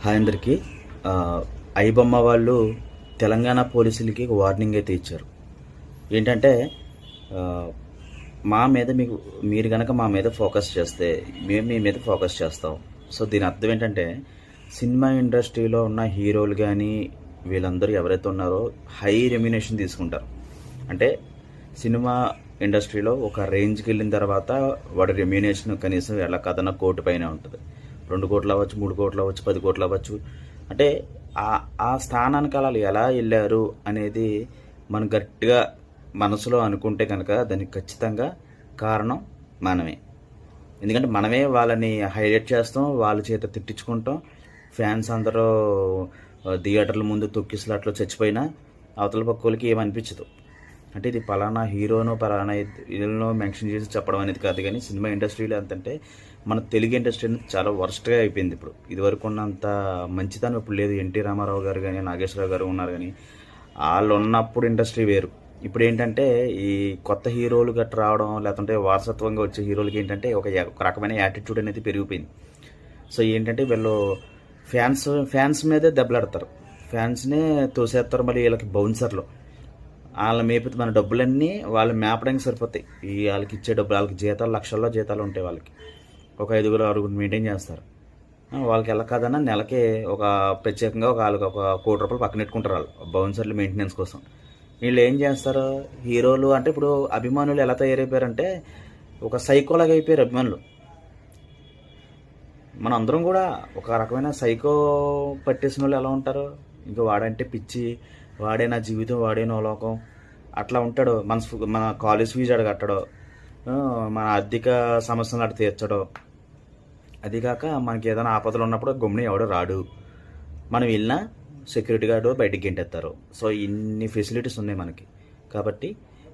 Hi అందరికీ. ఐబొమ్మ వాళ్ళు తెలంగాణ పోలీసులకి ఒక వార్నింగ్ అయితే ఇచ్చారు. ఏంటంటే ఆ, మా మీద మీరు కనుక మా మీద ఫోకస్ చేస్తే మేము మీ మీద ఫోకస్ చేస్తాం. సో దీని అర్థం ఏంటంటే సినిమా ఇండస్ట్రీలో ఉన్న హీరోలు కానీ వీళ్ళందరూ ఎవరైతే ఉన్నారో హై రెమ్యునేషన్ తీసుకుంటారు. అంటే సినిమా ఇండస్ట్రీలో ఒక రేంజ్కి వెళ్ళిన తర్వాత వాడి రెమ్యునేషన్ కనీసం ఎలా కథన కోటి పైన ఉంటుంది. 2 కోట్లు అవ్వచ్చు, 3 కోట్లు అవ్వచ్చు, 10 కోట్లు అవ్వచ్చు. అంటే ఆ స్థానానికి అలా ఎలా వెళ్ళారు అనేది మనం గట్టిగా మనసులో అనుకుంటే కనుక దానికి ఖచ్చితంగా కారణం మనమే. ఎందుకంటే మనమే వాళ్ళని హైలైట్ చేస్తాం, వాళ్ళ చేత తిట్టించుకుంటాం. ఫ్యాన్స్ అందరూ థియేటర్ల ముందు తొక్కిసలాట్లో చచ్చిపోయినా అవతల పక్కలకి ఏమనిపించదు. అంటే ఇది పలానా హీరోనో పలానా వీళ్ళనో మెన్షన్ చేసి చెప్పడం అనేది కాదు. కానీ సినిమా ఇండస్ట్రీలో ఎంతంటే మన తెలుగు ఇండస్ట్రీ అనేది చాలా వర్స్ట్గా అయిపోయింది. ఇప్పుడు ఇదివరకు ఉన్నంత మంచితనం ఇప్పుడు లేదు. ఎన్టీ రామారావు గారు కానీ నాగేశ్వరరావు గారు ఉన్నారు, కానీ వాళ్ళు ఉన్నప్పుడు ఇండస్ట్రీ వేరు. ఇప్పుడు ఏంటంటే ఈ కొత్త హీరోలు గట్రా రావడం, లేకుంటే వారసత్వంగా వచ్చే హీరోలకి ఏంటంటే ఒక రకమైన యాటిట్యూడ్ అనేది పెరిగిపోయింది. సో ఏంటంటే వీళ్ళు ఫ్యాన్స్ మీదే దెబ్బలాడతారు, ఫ్యాన్స్నే తోసేస్తారు. మళ్ళీ వీళ్ళకి బౌన్సర్లు వాళ్ళ మేపితే మన డబ్బులన్నీ వాళ్ళు మేపడానికి సరిపోతాయి. ఈ వాళ్ళకి ఇచ్చే డబ్బులు, వాళ్ళకి జీతాలు లక్షల్లో జీతాలు ఉంటాయి. వాళ్ళకి ఒక 5-6 మెయింటైన్ చేస్తారు. వాళ్ళకి ఎలా కాదన్నా నెలకి ఒక ప్రత్యేకంగా వాళ్ళకి ఒక ₹1 కోటి పక్కన పెట్టుకుంటారు వాళ్ళు బౌన్సర్లు మెయింటెనెన్స్ కోసం. వీళ్ళు ఏం చేస్తారు హీరోలు అంటే ఇప్పుడు అభిమానులు ఎలా తయారైపోయారంటే ఒక సైకోలాగా అయిపోయారు అభిమానులు. మన అందరం కూడా ఒక రకమైన సైకో పట్టేసిన వాళ్ళు ఎలా ఉంటారు, ఇంకా వాడంటే పిచ్చి, వాడే నా జీవితం, వాడే నా లోకం అట్లా ఉంటాడు. మన కాలేజ్ ఫీజు అడగట్టడో, మన ఆర్థిక సమస్యలు అటు తీర్చడో. అదిగాక మనకి ఏదైనా ఆపదలు ఉన్నప్పుడు గమ్ముని ఎవడో రాడు, మనం వెళ్ళినా సెక్యూరిటీ గార్డు బయటికి గెంటేస్తారు. సో ఇన్ని ఫెసిలిటీస్ ఉన్నాయి మనకి. కాబట్టి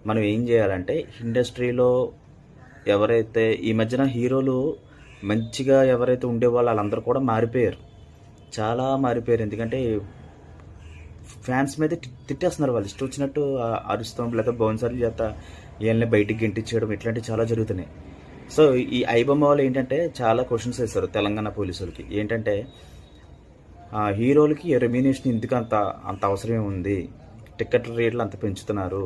మనం ఏం చేయాలంటే ఇండస్ట్రీలో ఎవరైతే ఈ మధ్యన హీరోలు మంచిగా ఎవరైతే ఉండేవాళ్ళు వాళ్ళందరూ కూడా మారిపోయారు, చాలా మారిపోయారు. ఎందుకంటే ఫ్యాన్స్ మీద తిట్టేస్తున్నారు, వాళ్ళు ఇష్టం వచ్చినట్టు అరుస్తాం, లేదా బౌన్సర్లు చేత వీళ్ళని బయటికి గెంటించడం, ఇట్లాంటివి చాలా జరుగుతున్నాయి. సో ఈ ఐబొమ్మ వాళ్ళు ఏంటంటే చాలా క్వశ్చన్స్ వేస్తారు తెలంగాణ పోలీసులకి. ఏంటంటే హీరోలకి రెమ్యునేషన్ ఎందుకు అంత అవసరం ఉంది, టికెట్ రేట్లు అంత పెంచుతున్నారు.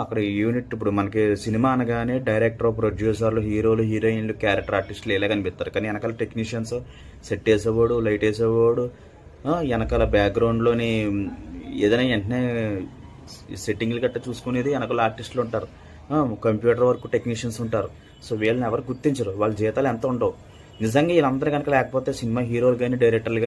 అక్కడ యూనిట్ ఇప్పుడు మనకి సినిమా అనగానే డైరెక్టర్, ప్రొడ్యూసర్లు, హీరోలు, హీరోయిన్లు, క్యారెక్టర్ ఆర్టిస్టులు ఇలా కనిపిస్తారు. కానీ వెనకాల టెక్నీషియన్స్, సెట్ వేసేవాడు, లైట్ వేసేవాడు, వెనకాల బ్యాక్గ్రౌండ్లోని ఏదైనా వెంటనే సెట్టింగ్లు గట్రా చూసుకునేది వెనకాల ఆర్టిస్టులు ఉంటారు, కంప్యూటర్ వర్క్ టెక్నీషియన్స్ ఉంటారు. సో వీళ్ళని ఎవరు గుర్తించరు, వాళ్ళ జీతాలు ఎంత ఉండవు. నిజంగా వీళ్ళందరూ కనుక లేకపోతే సినిమా హీరోలు కానీ డైరెక్టర్లు